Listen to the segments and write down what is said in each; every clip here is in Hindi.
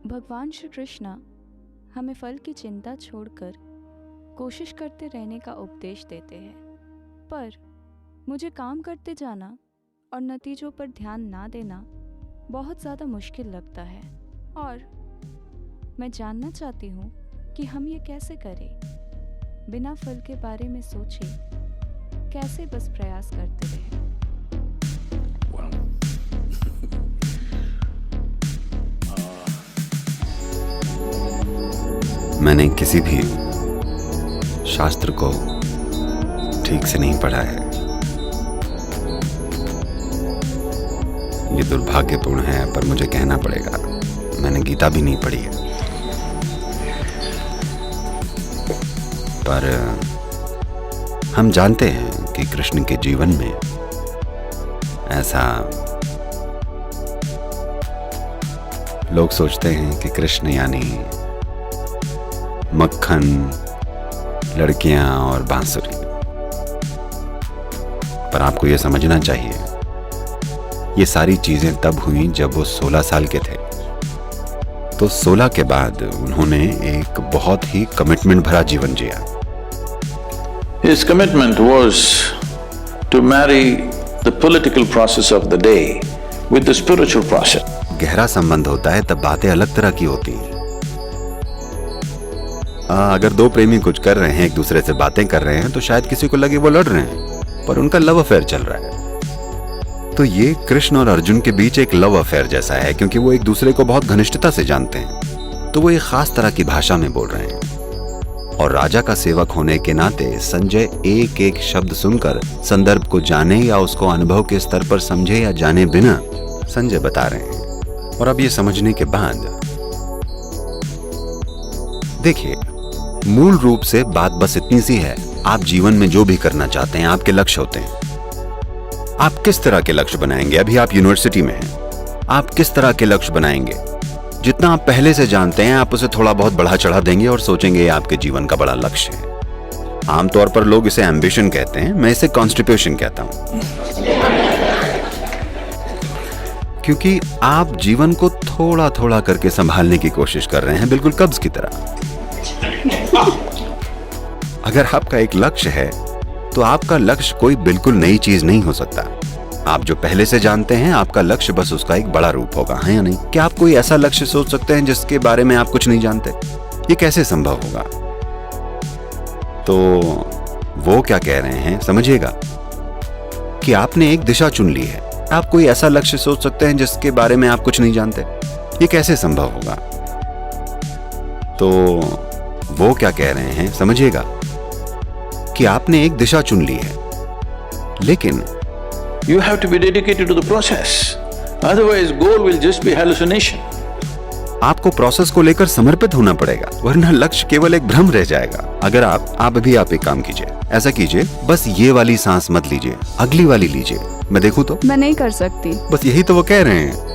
भगवान श्री कृष्ण हमें फल की चिंता छोड़कर कोशिश करते रहने का उपदेश देते हैं, पर मुझे काम करते जाना और नतीजों पर ध्यान ना देना बहुत ज़्यादा मुश्किल लगता है, और मैं जानना चाहती हूँ कि हम ये कैसे करें, बिना फल के बारे में सोचे कैसे बस प्रयास करते रहें। मैंने किसी भी शास्त्र को ठीक से नहीं पढ़ा है। ये दुर्भाग्यपूर्ण है, पर मुझे कहना पड़ेगा, मैंने गीता भी नहीं पढ़ी है। पर हम जानते हैं कि कृष्ण के जीवन में ऐसा लोग सोचते हैं कि कृष्ण यानी मक्खन, लड़कियां और बांसुरी। पर आपको यह समझना चाहिए, ये सारी चीजें तब हुई जब वो 16 साल के थे। तो 16 के बाद उन्होंने एक बहुत ही कमिटमेंट भरा जीवन जिया। His commitment was to marry the political process of the day with the spiritual process. गहरा संबंध होता है तब बातें अलग तरह की होती हैं। अगर दो प्रेमी कुछ कर रहे हैं, एक दूसरे से बातें कर रहे हैं, तो शायद किसी को लगे वो लड़ रहे हैं, पर उनका लव अफेयर चल रहा है। तो ये कृष्ण और अर्जुन के बीच एक लव अफेयर जैसा है, क्योंकि वो एक दूसरे को बहुत घनिष्ठता से जानते हैं। तो वो एक खास तरह की भाषा में बोल रहे हैं। और राजा का सेवक होने के नाते संजय एक एक शब्द सुनकर संदर्भ को जाने या उसको अनुभव के स्तर पर समझे या जाने बिना संजय बता रहे हैं। और अब ये समझने के बाद देखिए, मूल रूप से बात बस इतनी सी है, आप जीवन में जो भी करना चाहते हैं, आपके लक्ष्य होते हैं। आप किस तरह के लक्ष्य बनाएंगे? अभी आप यूनिवर्सिटी में हैं, आप किस तरह के लक्ष्य बनाएंगे? जितना आप पहले से जानते हैं, आप उसे थोड़ा बहुत बढ़ा चढ़ा देंगे और सोचेंगे ये आपके जीवन का बड़ा लक्ष्य है। आमतौर पर लोग इसे एम्बिशन कहते हैं, मैं इसे कॉन्स्टिपेशन कहता हूं, क्योंकि आप जीवन को थोड़ा थोड़ा करके संभालने की कोशिश कर रहे हैं, बिल्कुल कब्ज की तरह। अगर आपका एक लक्ष्य है, तो आपका लक्ष्य कोई बिल्कुल नई चीज नहीं हो सकता। आप जो पहले से जानते हैं, आपका लक्ष्य बस उसका एक बड़ा रूप होगा, है या नहीं? क्या आप कोई ऐसा लक्ष्य सोच सकते हैं जिसके बारे में आप कुछ नहीं जानते? ये कैसे संभव होगा? तो वो क्या कह रहे हैं समझिएगा, कि आपने एक दिशा चुन ली है। आप कोई ऐसा लक्ष्य सोच सकते हैं जिसके बारे में आप कुछ नहीं जानते? ये कैसे संभव होगा? तो वो क्या कह रहे हैं समझिएगा, कि आपने एक दिशा चुन ली है, लेकिन You have to be dedicated to the process. Otherwise, goal will just be hallucination. आपको प्रोसेस को लेकर समर्पित होना पड़ेगा, वरना लक्ष्य केवल एक भ्रम रह जाएगा। अगर आप एक काम कीजिए, ऐसा कीजिए, बस ये वाली सांस मत लीजिए, अगली वाली लीजिए। मैं देखूं तो? मैं नहीं कर सकती। बस यही तो वो कह रहे हैं।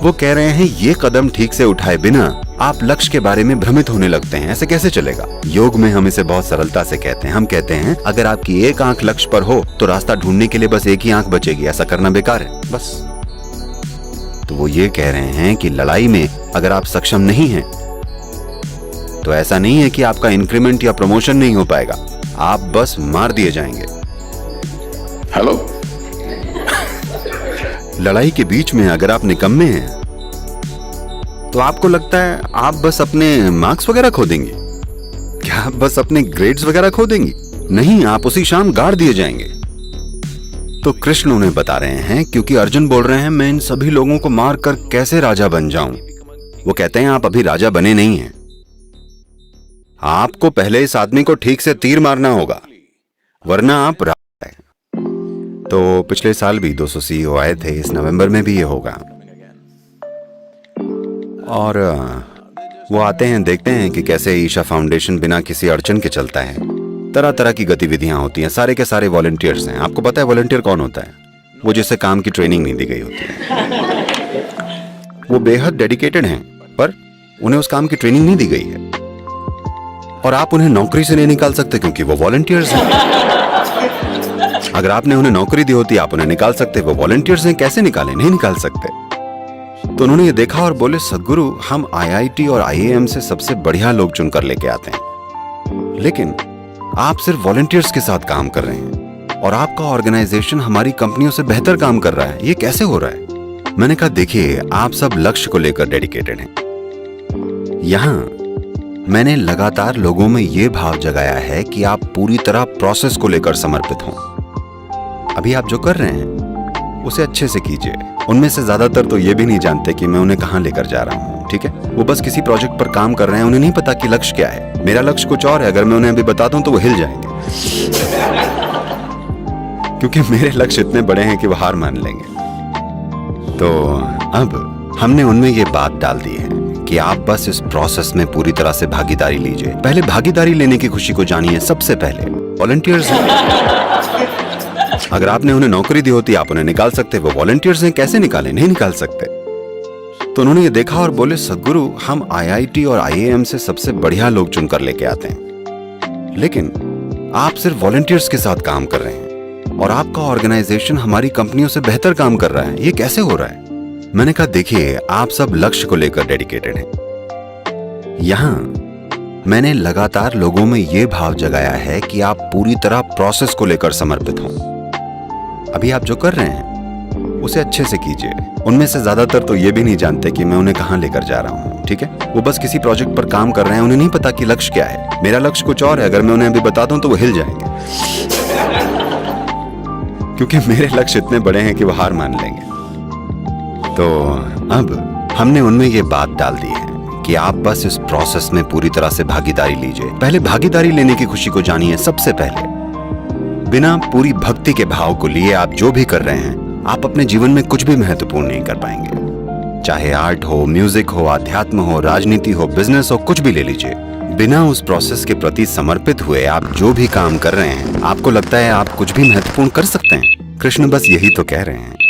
वो कह रहे हैं ये कदम ठीक से उठाए बिना आप लक्ष्य के बारे में भ्रमित होने लगते हैं। ऐसे कैसे चलेगा? योग में हम इसे बहुत सरलता से कहते हैं। हम कहते हैं अगर आपकी एक आंख लक्ष्य पर हो तो रास्ता ढूंढने के लिए बस एक ही आंख बचेगी। ऐसा करना बेकार है, बस। तो वो ये कह रहे हैं कि लड़ाई में अगर आप सक्षम नहीं हैं, तो ऐसा नहीं है कि आपका इंक्रीमेंट या प्रमोशन नहीं हो पाएगा, आप बस मार दिए जाएंगे। हेलो? लड़ाई के बीच में अगर आप निकम्मे हैं, तो आपको लगता है आप बस अपने मार्क्स वगैरह खो देंगे? क्या आप बस अपने ग्रेड्स वगैरह खो देंगे? नहीं, आप उसी शाम गाड़ दिए जाएंगे। तो कृष्ण उन्हें बता रहे हैं, क्योंकि अर्जुन बोल रहे हैं मैं इन सभी लोगों को मार कर कैसे राजा बन जाऊं। वो कहते हैं आप अभी राजा बने नहीं हैं, आपको पहले इस आदमी को ठीक से तीर मारना होगा, वरना आप राजा हैं। तो पिछले साल भी 200 CEO आए थे, इस नवंबर में भी ये होगा। और वो आते हैं, देखते हैं कि कैसे ईशा फाउंडेशन बिना किसी अड़चन के चलता है। तरह तरह की गतिविधियां होती हैं, सारे के सारे वॉलंटियर्स हैं। आपको पता है वॉलंटियर कौन होता है? वो जिसे काम की ट्रेनिंग नहीं दी गई होती है। वो बेहद डेडिकेटेड हैं, पर उन्हें उस काम की ट्रेनिंग नहीं दी गई है, और आप उन्हें नौकरी से नहीं निकाल सकते क्योंकि वो वॉलंटियर्स हैं। अगर आपने उन्हें नौकरी दी होती आप उन्हें निकाल सकते, वो वॉलंटियर्स हैं, कैसे निकाले? नहीं निकाल सकते। तो उन्होंने ये देखा और बोले, सदगुरु हम IIT और IIM से सबसे बढ़िया लोग चुनकर लेके आते हैं, लेकिन आप सिर्फ वॉलंटियर्स के साथ काम कर रहे हैं और आपका ऑर्गेनाइजेशन हमारी कंपनियों से बेहतर काम कर रहा है, ये कैसे हो रहा है? मैंने कहा, देखिए आप सब लक्ष्य को लेकर डेडिकेटेड हैं। यहां मैंने लगातार लोगों में ये भाव जगाया है कि आप पूरी तरह प्रोसेस को लेकर समर्पित हों। अभी आप जो कर रहे हैं उसे अच्छे से कीजिए। उनमें से ज्यादातर तो ये भी नहीं जानते कि मैं उन्हें कहां लेकर जा रहा हूं, ठीक है? वो बस किसी प्रोजेक्ट पर काम कर रहे हैं, उन्हें नहीं पता कि लक्ष्य क्या है। मेरा लक्ष्य कुछ और है, अगर मैं उन्हें अभी बता दूं तो वो हिल जाएंगे क्योंकि मेरे लक्ष्य इतने बड़े हैं कि वो हार मान लेंगे। तो अब हमने उनमें ये बात डाल दी है कि आप बस इस प्रोसेस में पूरी तरह से भागीदारी लीजिए। पहले भागीदारी लेने की खुशी को जानिए। सबसे पहले वॉलंटियर्स हैं, अगर आपने उन्हें नौकरी दी होती आप उन्हें निकाल सकते, वो वॉलंटियर्स हैं, कैसे निकाले? नहीं निकाल सकते। तो उन्होंने ये देखा और बोले, सदगुरु हम IIT और IIM से सबसे बढ़िया लोग चुनकर लेके आते हैं, लेकिन आप सिर्फ वॉलंटियर्स के साथ काम कर रहे हैं और आपका ऑर्गेनाइजेशन हमारी कंपनियों से बेहतर काम कर रहा है, ये कैसे हो रहा है? मैंने कहा, देखिए आप सब लक्ष्य को लेकर डेडिकेटेड हैं। यहां मैंने लगातार लोगों में ये भाव जगाया है कि आप पूरी तरह प्रोसेस को लेकर समर्पित हों। अभी आप जो कर रहे हैं उसे अच्छे से कीजिए। उनमें से ज्यादातर तो ये भी नहीं जानते कि मैं उन्हें कहां लेकर जा रहा हूं, ठीक है? वो बस किसी प्रोजेक्ट पर काम कर रहे हैं, उन्हें नहीं पता कि लक्ष्य क्या है। मेरा लक्ष्य कुछ और है, अगर मैं उन्हें अभी बता दूं तो वो हिल जाएंगे क्योंकि मेरे लक्ष्य इतने बड़े हैं कि वो हार मान लेंगे। तो अब हमने उनमें ये बात डाल दी है कि आप बस इस प्रोसेस में पूरी तरह से भागीदारी लीजिए। पहले भागीदारी लेने की खुशी को जानिए। सबसे पहले बिना पूरी भक्ति के भाव को लिए आप जो भी कर रहे हैं, आप अपने जीवन में कुछ भी महत्वपूर्ण नहीं कर पाएंगे। चाहे आर्ट हो, म्यूजिक हो, अध्यात्म हो, राजनीति हो, बिजनेस हो, कुछ भी ले लीजिए। बिना उस प्रोसेस के प्रति समर्पित हुए आप जो भी काम कर रहे हैं, आपको लगता है आप कुछ भी महत्वपूर्ण कर सकते हैं? कृष्ण बस यही तो कह रहे हैं।